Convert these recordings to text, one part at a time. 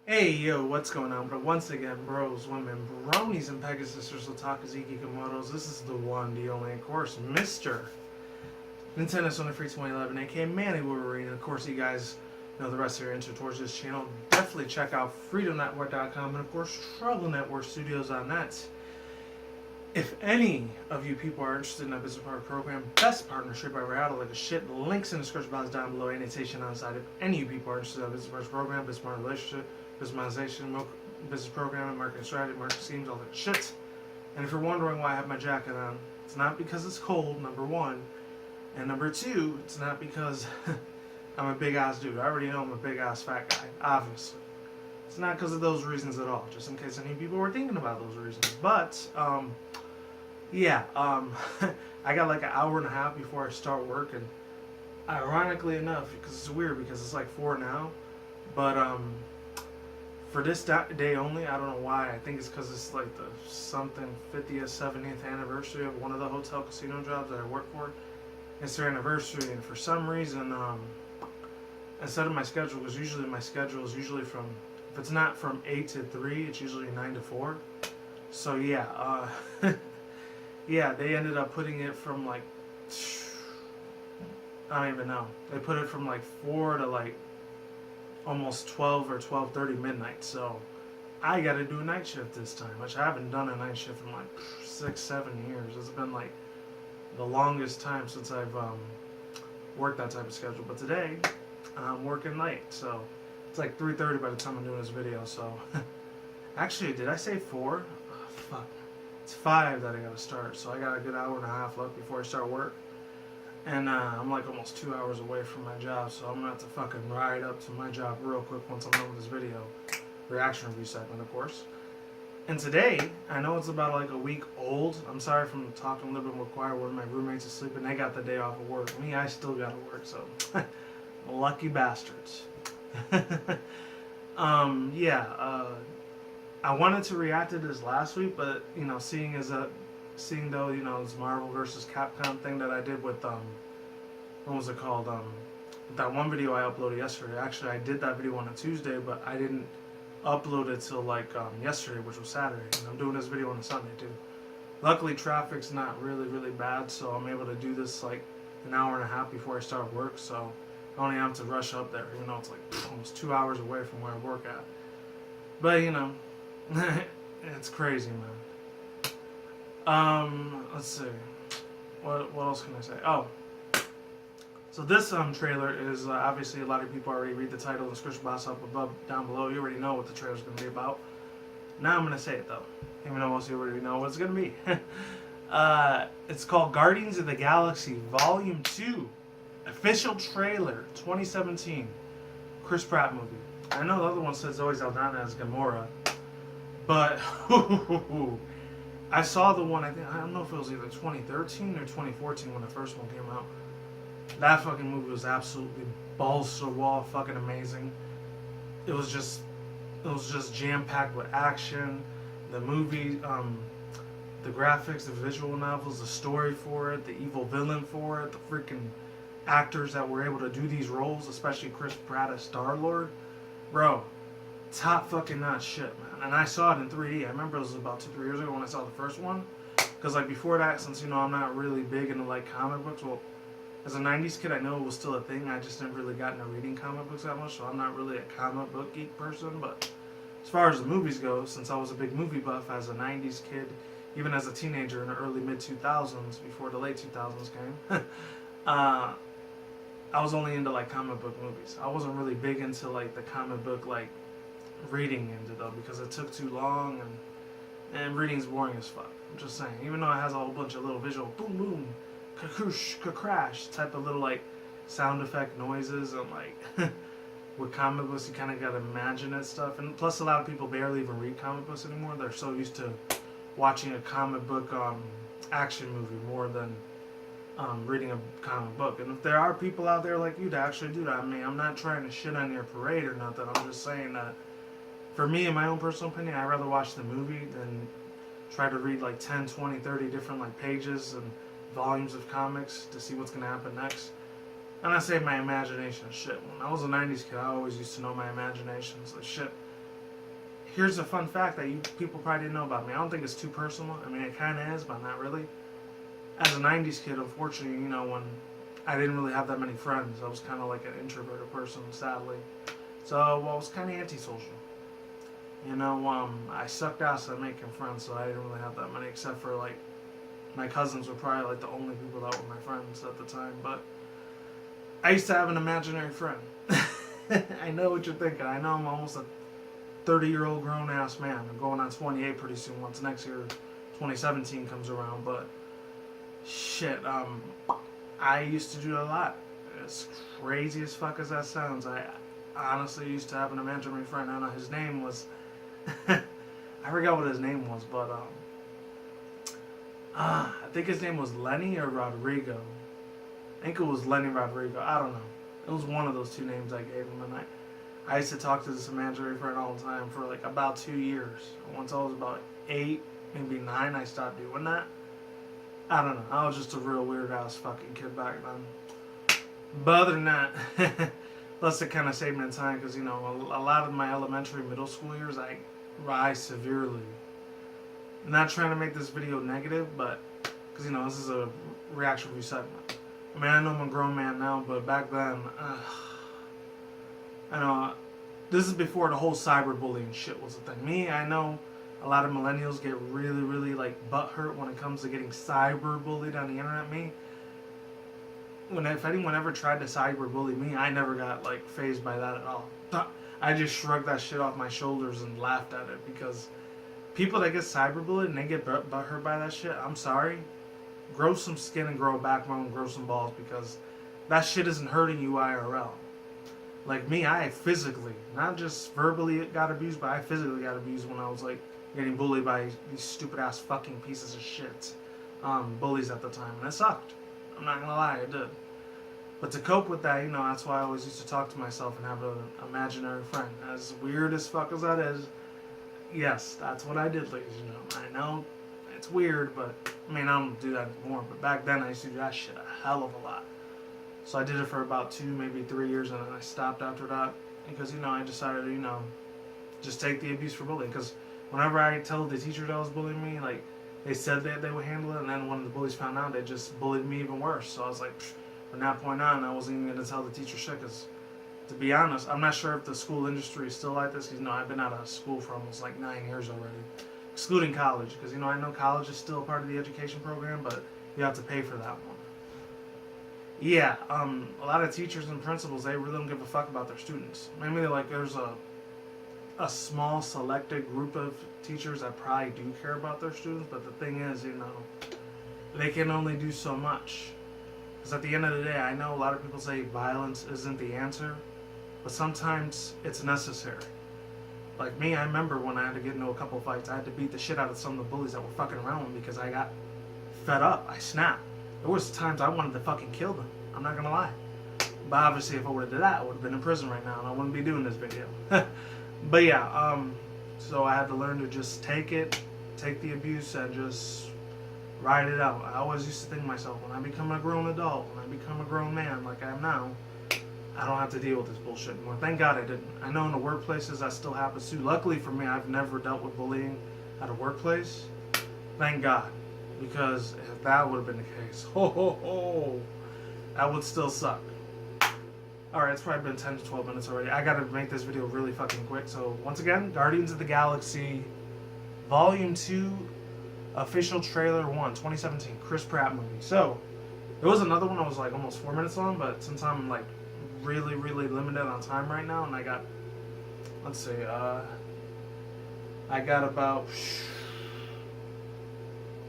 Hey yo, what's going on? But once again, bros, women, bronies, and Pegasisters, Otaku's, Kimotos, this is the one, the only, of course, Mr. Nintendo Sony Free 2011, aka Manny Wolverine, and of course, you guys know the rest of your intro towards this channel. Definitely check out FreedomNetwork.com and, of course, Trouble Network Studios on that. If any of you people are interested in a business partner program, best partnership I ever had, like a shit, links in the description box down below, annotation on the side. If any of you people are interested in a business partner program, business partner relationship, businessization, business program, marketing strategy, marketing schemes, all that shit. And if you're wondering why I have my jacket on, it's not because it's cold, number one. And number two, it's not because I'm a big ass dude. I already know I'm a big ass fat guy, obviously. It's not because of those reasons at all, just in case any people were thinking about those reasons. But, yeah, I got like an hour and a half before I start work, and ironically enough, because it's weird because it's like 4 now, but for this day only, I don't know why. I think it's because it's like the something 50th, 70th anniversary of one of the hotel casino jobs that I work for. It's their anniversary, and for some reason, instead of my schedule, because usually my schedule is usually from, if it's not from 8 to 3, it's usually 9 to 4. So yeah, yeah, they ended up putting it from like, I don't even know. They put it from like 4 to like almost 12 or 12:30 midnight. So I got to do a night shift this time, which I haven't done a night shift in like 6-7 years. It's been like the longest time since I've worked that type of schedule. But today I'm working late, so it's like 3:30 by the time I'm doing this video. So actually, did I say 4? Oh, fuck. It's 5 that I gotta start, so I got a good hour and a half left before I start work. And I'm like almost 2 hours away from my job, so I'm gonna have to fucking ride up to my job real quick once I'm done with this video. Reaction review segment, of course. And today, I know it's about like a week old. I'm sorry if I'm talking a little bit more quiet. One of my roommates is sleeping. They got the day off of work. Me, I still gotta work, so lucky bastards. Yeah. I wanted to react to this last week, but you know, seeing though, you know, this Marvel versus Capcom thing that I did with what was it called? That one video I uploaded yesterday. Actually, I did that video on a Tuesday, but I didn't upload it till like yesterday, which was Saturday, and I'm doing this video on a Sunday too. Luckily, traffic's not really bad, so I'm able to do this like an hour and a half before I start work. So I only have to rush up there, even though it's like almost 2 hours away from where I work at. But you know. It's crazy, man. Let's see. What else can I say? Oh, so this trailer is obviously a lot of people already read the title and the description box up above, down below. You already know what the trailer's gonna be about. Now I'm gonna say it though, even though most of you already know what it's gonna be. It's called Guardians of the Galaxy Volume 2, official trailer, 2017, Chris Pratt movie. I know the other one says Zoe Saldana as Gamora. But I saw the one, I don't know if it was either 2013 or 2014 when the first one came out. That fucking movie was absolutely balls to the wall, fucking amazing. It was just jam-packed with action. The movie, the graphics, the visual novels, the story for it, the evil villain for it, the freaking actors that were able to do these roles, especially Chris Pratt as Star-Lord. Bro, top fucking notch shit, man. And I saw it in 3D. I remember it was about 2-3 years ago when I saw the first one. Because like before that, since you know I'm not really big into like comic books, well, as a 90s kid I know it was still a thing. I just didn't really got into reading comic books that much, so I'm not really a comic book geek person. But as far as the movies go, since I was a big movie buff as a 90s kid, even as a teenager in the early mid-2000s, before the late 2000s came, I was only into like comic book movies. I wasn't really big into like the comic book like reading into though, because it took too long, and reading's boring as fuck. I'm just saying, even though it has a whole bunch of little visual boom boom, kakoosh, crash type of little like sound effect noises, and like with comic books you kind of gotta imagine that stuff. And plus a lot of people barely even read comic books anymore. They're so used to watching a comic book action movie more than reading a comic book. And if there are people out there like you that actually do that, I mean, I'm not trying to shit on your parade or nothing. I'm just saying that for me, in my own personal opinion, I'd rather watch the movie than try to read like 10, 20, 30 different like pages and volumes of comics to see what's going to happen next. And I say my imagination is shit. When I was a 90s kid, I always used to know my imagination. So shit, here's a fun fact that people probably didn't know about me. I don't think it's too personal. I mean, it kind of is, but not really. As a 90s kid, unfortunately, you know, when I didn't really have that many friends, I was kind of like an introverted person, sadly. So, well, I was kind of antisocial. You know, I sucked ass at making friends, so I didn't really have that many, except for, like, my cousins were probably, like, the only people that were my friends at the time. But I used to have an imaginary friend. I know what you're thinking. I know I'm almost a 30-year-old grown-ass man. I'm going on 28 pretty soon once next year, 2017 comes around. But, shit, I used to do a lot. As crazy as fuck as that sounds, I honestly used to have an imaginary friend. I don't know, his name was... I forgot what his name was, but, I think his name was Lenny or Rodrigo. I think it was Lenny Rodrigo. I don't know. It was one of those two names I gave him, and I used to talk to this imaginary friend all the time for like about 2 years. Once I was about 8, maybe 9, I stopped doing that. I don't know. I was just a real weird ass fucking kid back then. But other than that, plus it kind of saved me time because, you know, a lot of my elementary, middle school years, I rise severely. I'm not trying to make this video negative, but because, you know, this is a reaction review segment. I mean, I know I'm a grown man now, but back then, I know, this is before the whole cyberbullying shit was a thing. I know a lot of millennials get really, really, like, butthurt when it comes to getting cyberbullied on the internet. If anyone ever tried to cyberbully me, I never got, like, fazed by that at all. I just shrugged that shit off my shoulders and laughed at it, because people that get cyberbullied and they get butthurt by that shit, I'm sorry. Grow some skin and grow a backbone, grow some balls, because that shit isn't hurting you IRL. Like me, I physically, not just verbally got abused, but I physically got abused when I was like getting bullied by these stupid ass fucking pieces of shit. Bullies at the time, and it sucked. I'm not gonna lie, it did. But to cope with that, you know, that's why I always used to talk to myself and have an imaginary friend. As weird as fuck as that is, yes, that's what I did, ladies and gentlemen. I know it's weird, but I mean, I don't do that anymore. But back then, I used to do that shit a hell of a lot. So I did it for about 2, maybe 3 years, and then I stopped after that because, you know, I decided to, you know, just take the abuse for bullying. Because whenever I told the teacher that was bullying me, like, they said that they would handle it, and then when the bullies found out, they just bullied me even worse. So I was like, from that point on, I wasn't even going to tell the teacher shit. Because, to be honest, I'm not sure if the school industry is still like this. Because, you know, I've been out of school for almost like 9 years already. Excluding college. Because, you know, I know college is still part of the education program, but you have to pay for that one. Yeah, a lot of teachers and principals, they really don't give a fuck about their students. Maybe like there's a small selected group of teachers that probably do care about their students, but the thing is, you know, they can only do so much. Because at the end of the day, I know a lot of people say violence isn't the answer, but sometimes it's necessary. Like me, I remember when I had to get into a couple fights, I had to beat the shit out of some of the bullies that were fucking around with me because I got fed up. I snapped. There was times I wanted to fucking kill them. I'm not gonna lie. But obviously, if I would have did that, I would have been in prison right now, and I wouldn't be doing this video. But yeah, so I had to learn to just take the abuse, and just ride it out. I always used to think to myself, when I become a grown adult, when I become a grown man like I am now, I don't have to deal with this bullshit anymore. Thank God I didn't. I know in the workplaces that still happens too. Luckily for me, I've never dealt with bullying at a workplace. Thank God. Because if that would have been the case, that would still suck. Alright, it's probably been 10 to 12 minutes already. I gotta make this video really fucking quick. So, once again, Guardians of the Galaxy Volume 2 Official Trailer 1, 2017, Chris Pratt movie. So, there was another one that was like almost 4 minutes long, but since I'm like really, really limited on time right now, and I got, let's see, I got about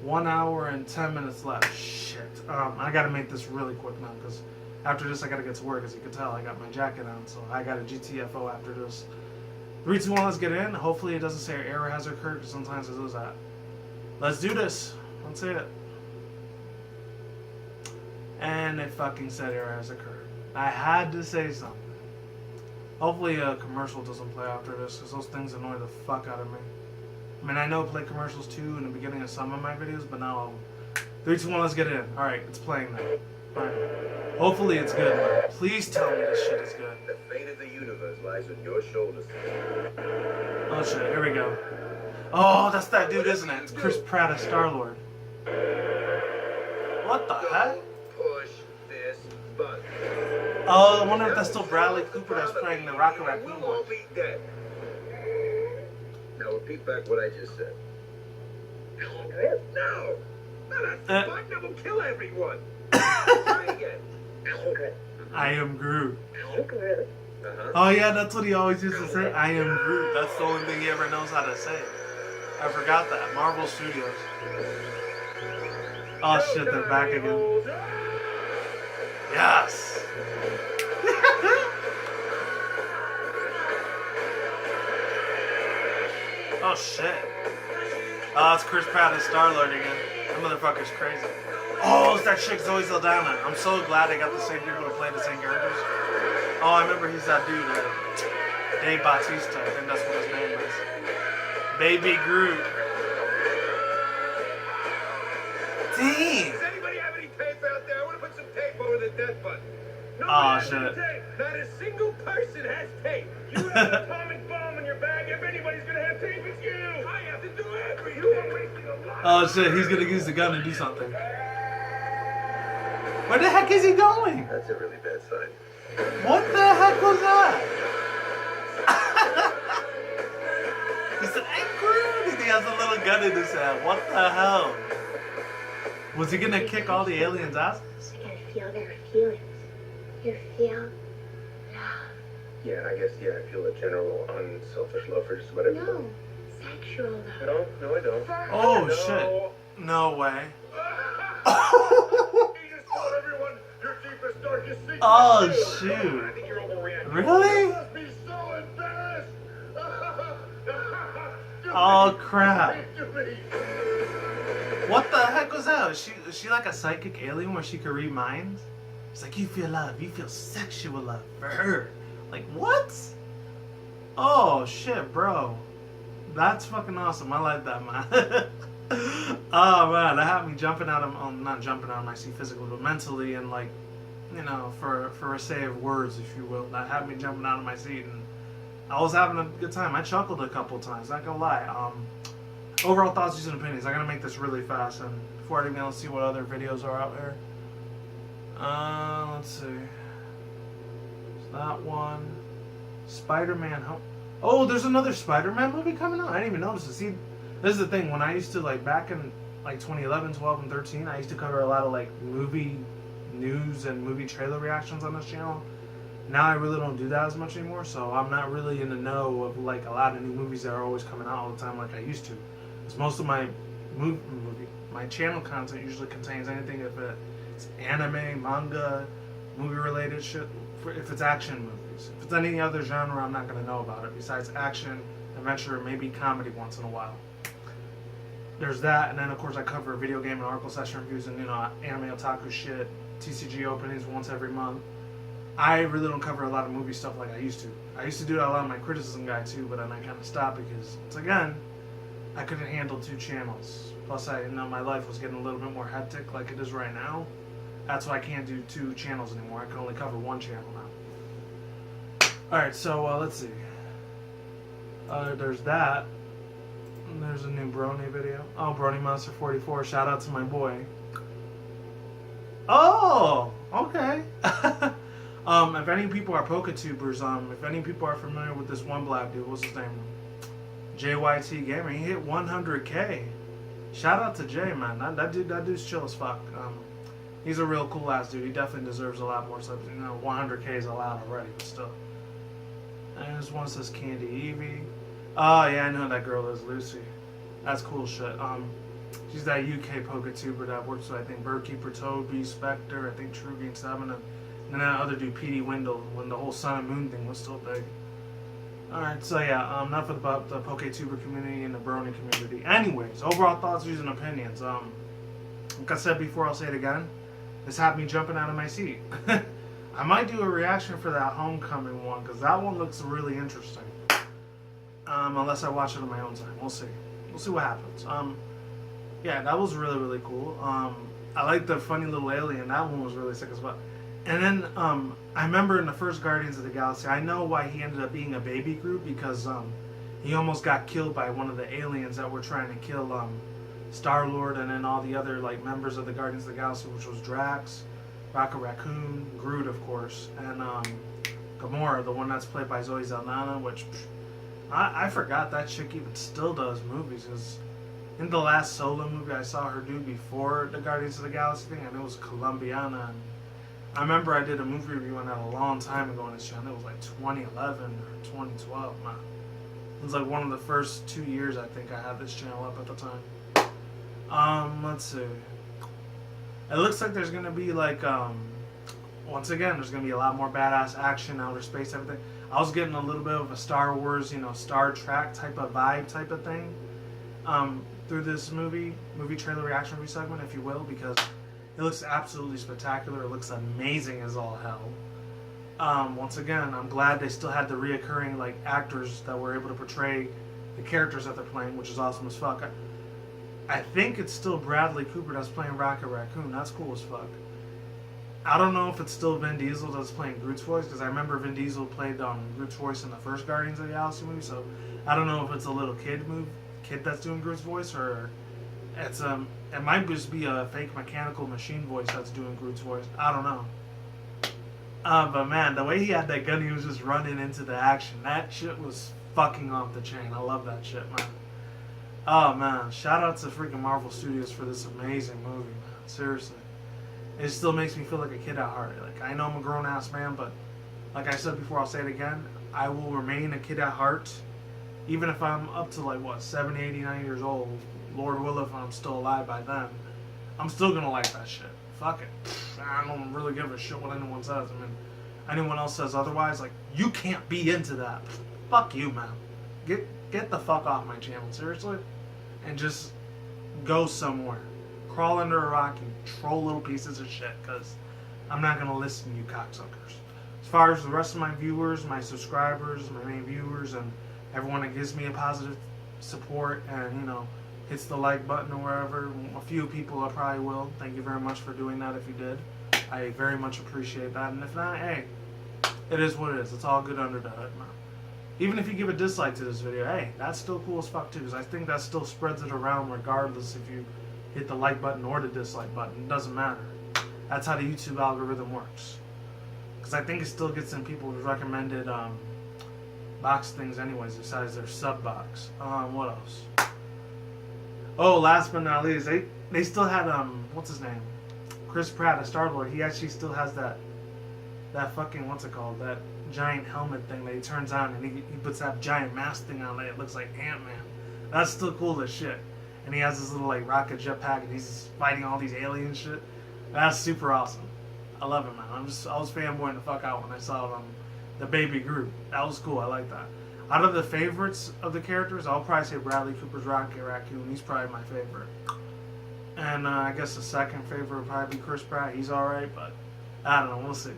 1 hour and 10 minutes left. Shit. I gotta make this really quick now, because after this I gotta get to work. As you can tell, I got my jacket on, so I got a GTFO after this. 3, 2, 1, let's get in. Hopefully it doesn't say error has occurred, because sometimes it does that. Let's do this. Let's say it. And it fucking said error has occurred. I had to say something. Hopefully a commercial doesn't play after this, because those things annoy the fuck out of me. I mean, I know I play commercials too in the beginning of some of my videos, but not all of them. 3, 2, 1, let's get in. Alright, it's playing now. Alright. Hopefully it's good now. Please tell me this shit is good. The fate of the universe lies on your shoulders. Oh shit, here we go. Oh, that's that dude, isn't it? It's Chris Pratt as Star-Lord. What the heck? Push this button. Oh, I wonder if that's still Bradley Cooper that's playing the Rocket Raccoon We'll all be dead. Now repeat back what I just said. No! No, that's the button that will kill everyone. Try again. I am Groot. Uh-huh. Oh yeah, that's what he always used to say. I am Groot. That's the only thing he ever knows how to say. I forgot that. Marvel Studios. Oh shit, they're back again. Yes. Oh shit. Oh, it's Chris Pratt as Star-Lord again. That motherfucker's crazy. Oh, it's that chick Zoe Saldana. I'm so glad they got the same people to play the same characters. Oh, I remember he's that dude, Dave Bautista. I think that's what his name is. Baby Groot. Damn. Does anybody have any tape out there? I want to put some tape over the death button. No Oh, shit. Tape. Not a single person has tape. You have an atomic bomb in your bag. If anybody's going to have tape, it's you. I have to do everything. You are wasting a lot. Oh shit, he's gonna use the gun and do something. Where the heck is he going? That's a really bad sign. What the heck was that? He said, "Hey, Groot!" He has a little gun in his hand. What the hell? Was he gonna kick all the aliens' asses? I can feel their feelings. You feel love. Yeah, I guess, I feel a general unselfish love for just about everyone. No, sexual love. No, I don't. Oh No. shit! No way. He just told everyone your deepest, darkest secret. Oh too. shoot! I think you're overreacting. Really? You must be so embarrassed. Oh crap! Do me. What the heck was that? Is she like a psychic alien where she could read minds? It's like, you feel love, you feel sexual love for her. Like, what? Oh shit, bro. That's fucking awesome. I like that, man. Oh man, that had me jumping out of, not jumping out of my seat physically, but mentally and like, you know, for a say of words, if you will. That had me jumping out of my seat, and I was having a good time. I chuckled a couple times, not gonna lie. Overall thoughts, views, and opinions. I'm gonna make this really fast, and before I even let's see what other videos are out there. Let's see. There's that one. Spider-Man. Oh, there's another Spider-Man movie coming out. I didn't even notice it. See, this is the thing. When I used to, like, back in like 2011, 12, and 13, I used to cover a lot of like movie news and movie trailer reactions on this channel. Now I really don't do that as much anymore, so I'm not really in the know of like a lot of new movies that are always coming out all the time like I used to. Because most of my my channel content usually contains anything if it's anime, manga, movie related shit. If it's action movies, if it's any other genre, I'm not gonna know about it. Besides action, adventure, maybe comedy once in a while. There's that, and then of course I cover video game and article session reviews and anime otaku shit, TCG openings once every month. I really don't cover a lot of movie stuff like I used to. I used to do that a lot of my criticism guide too, but then I kind of stopped because it's again, I couldn't handle 2 channels. Plus, my life was getting a little bit more hectic like it is right now. That's why I can't do 2 channels anymore. I can only cover 1 channel now. Alright, so let's see. There's that. And there's a new Brony video. Oh, Brony Monster 44. Shout out to my boy. Oh, okay. If any people are PokeTubers, if any people are familiar with this one black dude, what's his name? JYT Gamer. He hit 100K. Shout out to Jay, man. That dude's chill as fuck. He's a real cool ass dude. He definitely deserves a lot more subs. 100K is a lot already, but still. And this one says Candy Evie. Oh yeah, I know that girl is Lucy. That's cool shit. She's that UK PokeTuber that works with I think Birdkeeper, Toby, Spectre, I think True Game 7, and then that other dude, Petey Wendell, when the whole Sun and Moon thing was still big. Alright, so yeah, enough about the PokeTuber community and the Brony community. Anyways, overall thoughts, views, and opinions. Like I said before, I'll say it again. This had me jumping out of my seat. I might do a reaction for that Homecoming one, because that one looks really interesting. Unless I watch it on my own time. We'll see. We'll see what happens. Yeah, that was really, really cool. I like the funny little alien. That one was really sick as well. And then, I remember in the first Guardians of the Galaxy, I know why he ended up being a baby Groot, because he almost got killed by one of the aliens that were trying to kill Star-Lord and then all the other like members of the Guardians of the Galaxy, which was Drax, Rocket Raccoon, Groot, of course, and Gamora, the one that's played by Zoe Saldana, which I forgot that chick even still does movies. Because in the last solo movie I saw her do before the Guardians of the Galaxy thing, and it was Colombiana. And I remember I did a movie review on that a long time ago on this channel. It was like 2011 or 2012. Man. It was like one of the first 2 years I think I had this channel up at the time. Let's see. It looks like there's gonna be like once again, there's gonna be a lot more badass action, outer space, everything. I was getting a little bit of a Star Wars, Star Trek type of vibe, type of thing, through this movie trailer reaction review segment, if you will, because it looks absolutely spectacular. It looks amazing as all hell. Once again, I'm glad they still had the reoccurring like actors that were able to portray the characters that they're playing, which is awesome as fuck. I think it's still Bradley Cooper that's playing Rocket Raccoon. That's cool as fuck. I don't know if it's still Vin Diesel that's playing Groot's voice, because I remember Vin Diesel played Groot's voice in the first Guardians of the Galaxy movie, so I don't know if it's a little kid that's doing Groot's voice, or it's it might just be a fake mechanical machine voice that's doing Groot's voice. I don't know. But man, the way he had that gun, he was just running into the action. That shit was fucking off the chain. I love that shit, man. Oh man, shout out to freaking Marvel Studios for this amazing movie, man. Seriously. It still makes me feel like a kid at heart. Like, I know I'm a grown-ass man, but like I said before, I'll say it again, I will remain a kid at heart, even if I'm up to like, what, 70, 80, 90 years old. Lord will, if I'm still alive by then. I'm still gonna like that shit. Fuck it. I don't really give a shit what anyone says. I mean, anyone else says otherwise, like, you can't be into that. Fuck you, man. Get the fuck off my channel, seriously? And just go somewhere. Crawl under a rock, you troll little pieces of shit, because I'm not going to listen to you cocksuckers. As far as the rest of my viewers, my subscribers, my main viewers, and everyone that gives me a positive support and, hits the like button or wherever, a few people I probably will. Thank you very much for doing that if you did. I very much appreciate that. And if not, hey, it is what it is. It's all good under the hood, man. Even if you give a dislike to this video, hey, that's still cool as fuck too, because I think that still spreads it around regardless if you hit the like button or the dislike button. It doesn't matter. That's how the YouTube algorithm works. Because I think it still gets in people's recommended box things anyways, besides their sub box. What else? Oh, last but not least, they still had, what's his name? Chris Pratt, a Star-Lord. He actually still has that fucking, what's it called? That giant helmet thing that he turns on, and he puts that giant mask thing on, it looks like Ant-Man. That's still cool as shit. And he has this little like rocket jetpack, and he's fighting all these alien shit. That's super awesome. I love it, man. I was fanboying the fuck out when I saw the baby Groot. That was cool. I like that. Out of the favorites of the characters, I'll probably say Bradley Cooper's Rocket Raccoon. He's probably my favorite. And I guess the second favorite would probably be Chris Pratt. He's alright, but I don't know. We'll see.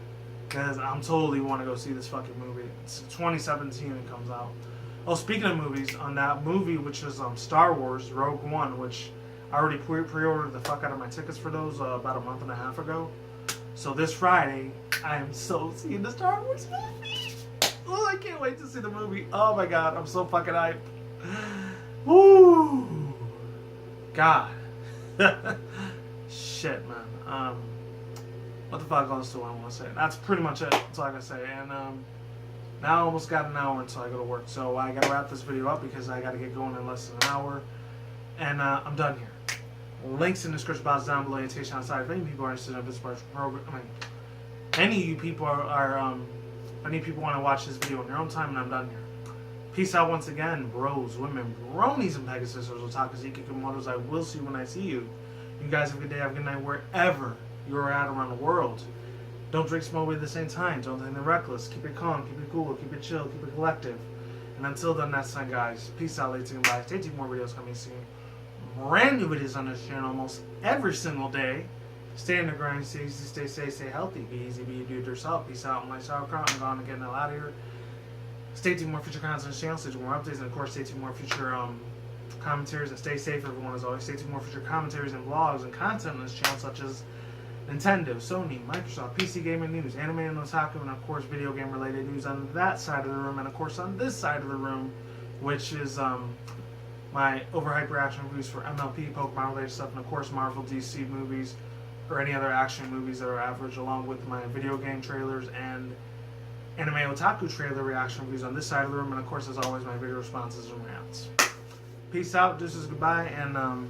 Because I'm totally want to go see this fucking movie. It's 2017 it comes out. Oh, speaking of movies, on that movie, which is Star Wars Rogue One, which I already pre-ordered the fuck out of my tickets for those about a month and a half ago. So this Friday, I am so seeing the Star Wars movie. Oh, I can't wait to see the movie. Oh my god, I'm so fucking hyped. Woo! God. Shit, man. What the fuck else do I want to say? That's pretty much it. That's all I gotta say. And now I almost got an hour until I go to work, so I gotta wrap this video up because I gotta get going in less than an hour. And I'm done here. Links in the description box down below. Invitation outside. If any people are interested in this program, any of you people any people want to watch this video on your own time, and I'm done here. Peace out once again, bros, women, bronies, and Pegasus, otakus, ikikomotos. I will see you when I see you. You guys have a good day, have a good night, wherever you're at around the world. Don't drink, smoke at the same time. Don't think they're reckless. Keep it calm, keep it cool, keep it chill, keep it collective. And until then, next time, guys, peace out, ladies and guys. Stay tuned, more videos coming soon. Brand new videos on this channel almost every single day. Stay in the grind, stay easy, stay safe, stay healthy. Be easy, be you, do it yourself. Peace out, my sauerkraut. I'm gone and getting the hell out of here. Stay tuned, more future content on this channel. Stay tuned, more updates, and of course, stay tuned, more future commentaries. And stay safe, everyone, as always. Stay tuned, more future commentaries and vlogs and content on this channel, such as Nintendo, Sony, Microsoft, PC gaming news, anime and otaku, and of course video game related news on that side of the room, and of course on this side of the room, which is my overhyped reaction reviews for MLP, Pokemon related stuff, and of course Marvel, DC movies, or any other action movies that are average, along with my video game trailers and anime otaku trailer reaction reviews on this side of the room, and of course, as always, my video responses and rants. Peace out, deuces, goodbye, and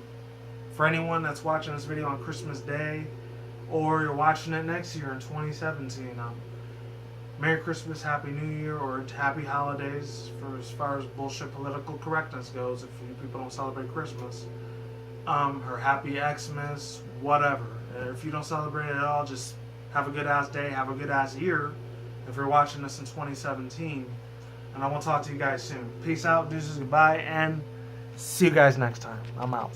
for anyone that's watching this video on Christmas Day, or you're watching it next year in 2017, Merry Christmas, Happy New Year, or Happy Holidays for as far as bullshit political correctness goes, if you people don't celebrate Christmas. Or Happy Xmas, whatever. If you don't celebrate it at all, just have a good ass day, have a good ass year, if you're watching this in 2017. And I will talk to you guys soon. Peace out, deuces, goodbye, and see you guys next time. I'm out.